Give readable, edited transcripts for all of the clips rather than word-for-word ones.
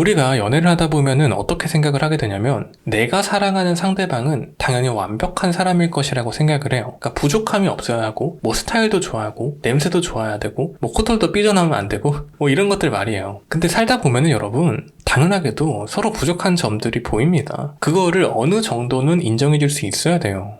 우리가 연애를 하다 보면은 어떻게 생각을 하게 되냐면 내가 사랑하는 상대방은 당연히 완벽한 사람일 것이라고 생각을 해요. 그러니까 부족함이 없어야 하고 뭐 스타일도 좋아하고 냄새도 좋아야 되고 뭐 코털도 삐져나오면 안 되고 뭐 이런 것들 말이에요. 근데 살다 보면은 여러분 당연하게도 서로 부족한 점들이 보입니다. 그거를 어느 정도는 인정해 줄 수 있어야 돼요.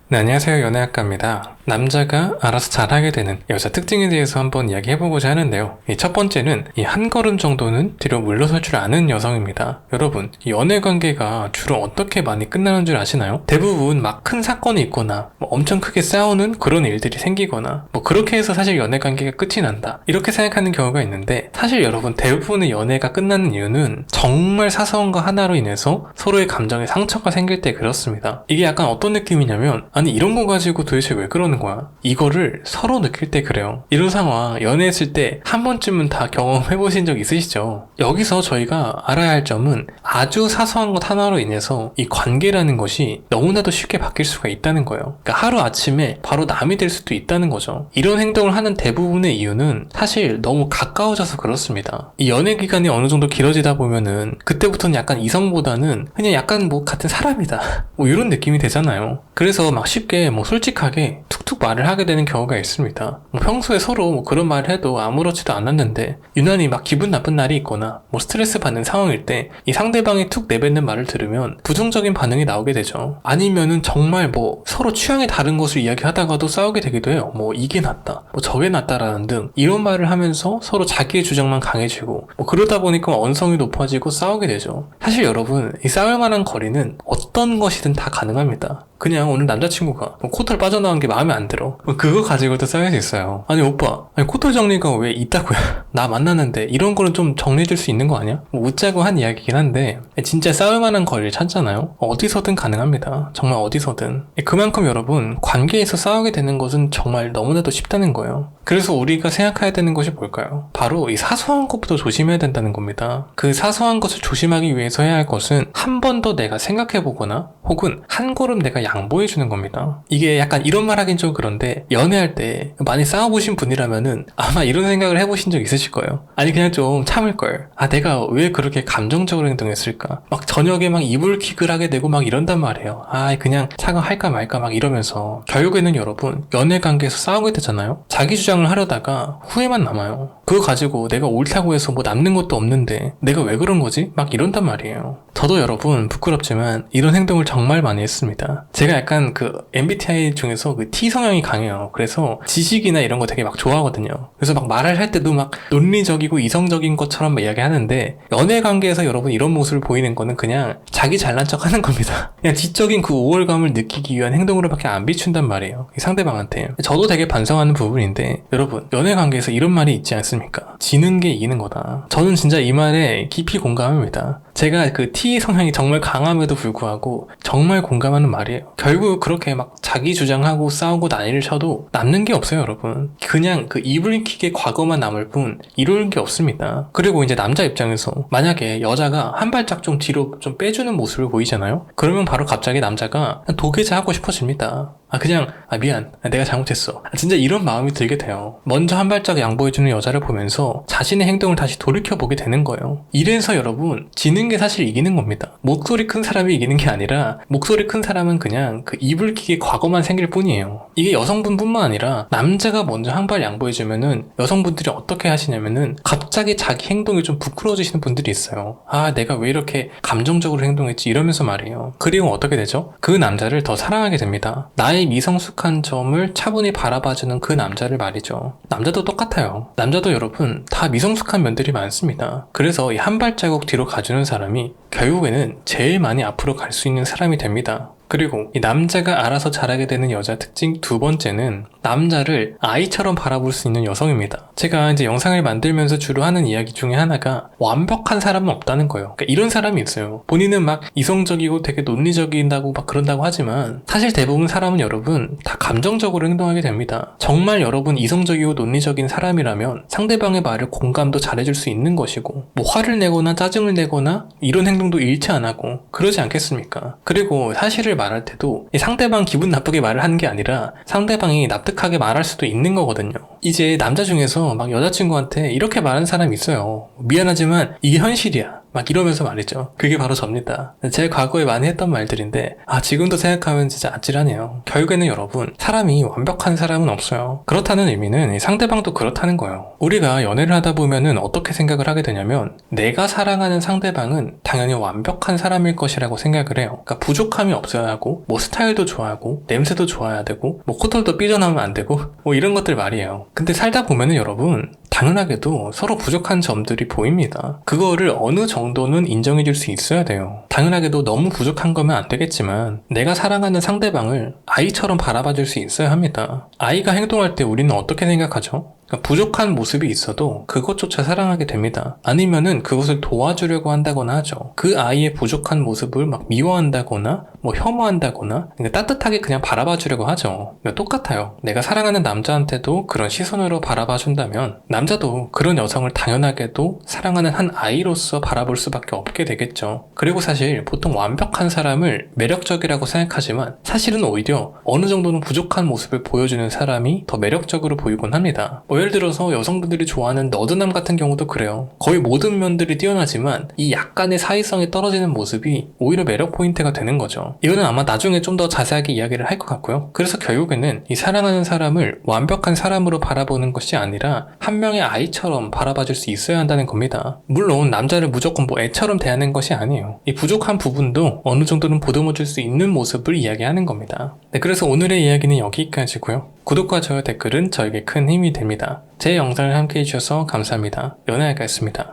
네, 안녕하세요. 연애학과입니다. 남자가 알아서 잘하게 되는 여자 특징에 대해서 한번 이야기해보고자 하는데요. 첫 번째는 이 한 걸음 정도는 뒤로 물러설 줄 아는 여성입니다. 여러분, 이 연애관계가 주로 어떻게 많이 끝나는 줄 아시나요? 대부분 막 큰 사건이 있거나 뭐 엄청 크게 싸우는 그런 일들이 생기거나 뭐 그렇게 해서 사실 연애관계가 끝이 난다 이렇게 생각하는 경우가 있는데, 사실 여러분 대부분의 연애가 끝나는 이유는 정말 사소한 거 하나로 인해서 서로의 감정에 상처가 생길 때 그렇습니다. 이게 약간 어떤 느낌이냐면, 아니 이런 거 가지고 도대체 왜 그러는 거야? 이거를 서로 느낄 때 그래요. 이런 상황 연애했을 때 한 번쯤은 다 경험해보신 적 있으시죠? 여기서 저희가 알아야 할 점은 아주 사소한 것 하나로 인해서 이 관계라는 것이 너무나도 쉽게 바뀔 수가 있다는 거예요. 그러니까 하루아침에 바로 남이 될 수도 있다는 거죠. 이런 행동을 하는 대부분의 이유는 사실 너무 가까워져서 그렇습니다. 이 연애 기간이 어느 정도 길어지다 보면은 그때부터는 약간 이성보다는 그냥 약간 뭐 같은 사람이다 뭐 이런 느낌이 되잖아요. 그래서 막 쉽게 뭐 솔직하게 툭툭 말을 하게 되는 경우가 있습니다. 뭐 평소에 서로 뭐 그런 말을 해도 아무렇지도 않았는데 유난히 막 기분 나쁜 날이 있거나 뭐 스트레스 받는 상황일 때 이 상대방이 툭 내뱉는 말을 들으면 부정적인 반응이 나오게 되죠. 아니면은 정말 뭐 서로 취향이 다른 것을 이야기하다가도 싸우게 되기도 해요. 뭐 이게 낫다, 뭐 저게 낫다라는 등 이런 말을 하면서 서로 자기의 주장만 강해지고 뭐 그러다 보니까 언성이 높아지고 싸우게 되죠. 사실 여러분, 이 싸울 만한 거리는 어떤 것이든 다 가능합니다. 그냥 오늘 남자친구가 뭐 코털 빠져나온 게 마음에 안 들어, 뭐 그거 가지고도 싸울 수 있어요. 아니 오빠, 아니 코털 정리가 왜 있다고요? 나 만났는데 이런 거는 좀 정리해줄 수 있는 거 아니야? 뭐 웃자고 한 이야기긴 한데 진짜 싸울 만한 거리를 찾잖아요. 어디서든 가능합니다. 정말 어디서든. 그만큼 여러분, 관계에서 싸우게 되는 것은 정말 너무나도 쉽다는 거예요. 그래서 우리가 생각해야 되는 것이 뭘까요? 바로 이 사소한 것부터 조심해야 된다는 겁니다. 그 사소한 것을 조심하기 위해서 해야 할 것은 한 번 더 내가 생각해보거나 혹은 한 걸음 내가 양보해주는 겁니다. 이게 약간 이런 말 하긴 좀 그런데, 연애할 때 많이 싸워보신 분이라면은 아마 이런 생각을 해보신 적 있으실 거예요. 아니 그냥 좀 참을걸, 아 내가 왜 그렇게 감정적으로 행동했을까, 막 저녁에 막 이불킥을 하게 되고 막 이런단 말이에요. 아 그냥 사과할까 말까 막 이러면서 결국에는 여러분 연애관계에서 싸우게 되잖아요. 자기 주장을 하려다가 후회만 남아요. 그거 가지고 내가 옳다고 해서 뭐 남는 것도 없는데 내가 왜 그런 거지? 막 이런단 말이에요. 저도 여러분 부끄럽지만 이런 행동을 정말 많이 했습니다. 제가 약간 그 MBTI 중에서 그 T 성향이 강해요. 그래서 지식이나 이런 거 되게 막 좋아하거든요. 그래서 막 말을 할 때도 막 논리적이고 이성적인 것처럼 막 이야기하는데, 연애 관계에서 여러분 이런 모습을 보이는 거는 그냥 자기 잘난 척 하는 겁니다. 그냥 지적인 그 우월감을 느끼기 위한 행동으로밖에 안 비춘단 말이에요, 이 상대방한테. 저도 되게 반성하는 부분인데, 여러분 연애 관계에서 이런 말이 있지 않습니까? 지는 게 이기는 거다. 저는 진짜 이 말에 깊이 공감합니다. 제가 그 T 성향이 정말 강함에도 불구하고 정말 공감하는 말이에요. 결국 그렇게 막 자기 주장하고 싸우고 난리를 쳐도 남는 게 없어요, 여러분. 그냥 그 이불킥의 과거만 남을 뿐 이룰 게 없습니다. 그리고 이제 남자 입장에서 만약에 여자가 한 발짝 좀 뒤로 좀 빼주는 모습을 보이잖아요? 그러면 바로 갑자기 남자가 도계자 하고 싶어집니다. 그냥 미안, 내가 잘못했어, 진짜 이런 마음이 들게 돼요. 먼저 한 발짝 양보해주는 여자를 보면서 자신의 행동을 다시 돌이켜보게 되는 거예요. 이래서 여러분, 지는 게 사실 이기는 겁니다. 목소리 큰 사람이 이기는 게 아니라, 목소리 큰 사람은 그냥 그 이불킥의 과거만 생길 뿐이에요. 이게 여성분뿐만 아니라 남자가 먼저 한 발 양보해주면은 여성분들이 어떻게 하시냐면은 갑자기 자기 행동이 좀 부끄러워지시는 분들이 있어요. 내가 왜 이렇게 감정적으로 행동했지 이러면서 말이에요. 그리고 어떻게 되죠? 그 남자를 더 사랑하게 됩니다. 나의 미성숙한 점을 차분히 바라봐주는 그 남자를 말이죠. 남자도 똑같아요. 남자도 여러분 다 미성숙한 면들이 많습니다. 그래서 이 한 발자국 뒤로 가주는 사람이 결국에는 제일 많이 앞으로 갈 수 있는 사람이 됩니다. 그리고 이 남자가 알아서 잘하게 되는 여자 특징 두 번째는 남자를 아이처럼 바라볼 수 있는 여성입니다. 제가 이제 영상을 만들면서 주로 하는 이야기 중에 하나가 완벽한 사람은 없다는 거예요. 그러니까 이런 사람이 있어요. 본인은 막 이성적이고 되게 논리적이다고 막 그런다고 하지만 사실 대부분 사람은 여러분 다 감정적으로 행동하게 됩니다. 정말 여러분 이성적이고 논리적인 사람이라면 상대방의 말을 공감도 잘해줄 수 있는 것이고, 뭐 화를 내거나 짜증을 내거나 이런 행동도 일치 안 하고 그러지 않겠습니까? 그리고 사실을 한마디를 말할 때도 이 상대방 기분 나쁘게 말을 하는 게 아니라 상대방이 납득하게 말할 수도 있는 거거든요. 이제 남자 중에서 막 여자친구한테 이렇게 말하는 사람이 있어요. 미안하지만 이게 현실이야. 막 이러면서 말이죠. 그게 바로 접니다. 제 과거에 많이 했던 말들인데 지금도 생각하면 진짜 아찔하네요. 결국에는 여러분, 사람이 완벽한 사람은 없어요. 그렇다는 의미는 상대방도 그렇다는 거예요. 우리가 연애를 하다 보면은 어떻게 생각을 하게 되냐면 내가 사랑하는 상대방은 당연히 완벽한 사람일 것이라고 생각을 해요. 그러니까 부족함이 없어야 하고 뭐 스타일도 좋아하고 냄새도 좋아야 되고 뭐 코털도 삐져나오면 안 되고 뭐 이런 것들 말이에요. 근데 살다 보면은 여러분, 당연하게도 서로 부족한 점들이 보입니다. 그거를 어느 정도는 인정해 줄 수 있어야 돼요. 당연하게도 너무 부족한 거면 안 되겠지만 내가 사랑하는 상대방을 아이처럼 바라봐 줄 수 있어야 합니다. 아이가 행동할 때 우리는 어떻게 생각하죠? 그러니까 부족한 모습이 있어도 그것조차 사랑하게 됩니다. 아니면은 그것을 도와주려고 한다거나 하죠. 그 아이의 부족한 모습을 막 미워한다거나 뭐 혐오한다거나 그러니까 따뜻하게 그냥 바라봐 주려고 하죠. 그러니까 똑같아요. 내가 사랑하는 남자한테도 그런 시선으로 바라봐 준다면 남자도 그런 여성을 당연하게도 사랑하는 한 아이로서 바라볼 수밖에 없게 되겠죠. 그리고 사실 보통 완벽한 사람을 매력적이라고 생각하지만 사실은 오히려 어느 정도는 부족한 모습을 보여주는 사람이 더 매력적으로 보이곤 합니다. 예를 들어서 여성분들이 좋아하는 너드남 같은 경우도 그래요. 거의 모든 면들이 뛰어나지만 이 약간의 사회성이 떨어지는 모습이 오히려 매력 포인트가 되는 거죠. 이거는 아마 나중에 좀 더 자세하게 이야기를 할 것 같고요. 그래서 결국에는 이 사랑하는 사람을 완벽한 사람으로 바라보는 것이 아니라 한 명의 아이처럼 바라봐줄 수 있어야 한다는 겁니다. 물론 남자를 무조건 뭐 애처럼 대하는 것이 아니에요. 이 부족한 부분도 어느 정도는 보듬어줄 수 있는 모습을 이야기하는 겁니다. 네, 그래서 오늘의 이야기는 여기까지고요. 구독과 좋아요, 댓글은 저에게 큰 힘이 됩니다. 제 영상을 함께 해주셔서 감사합니다. 연애할까였습니다.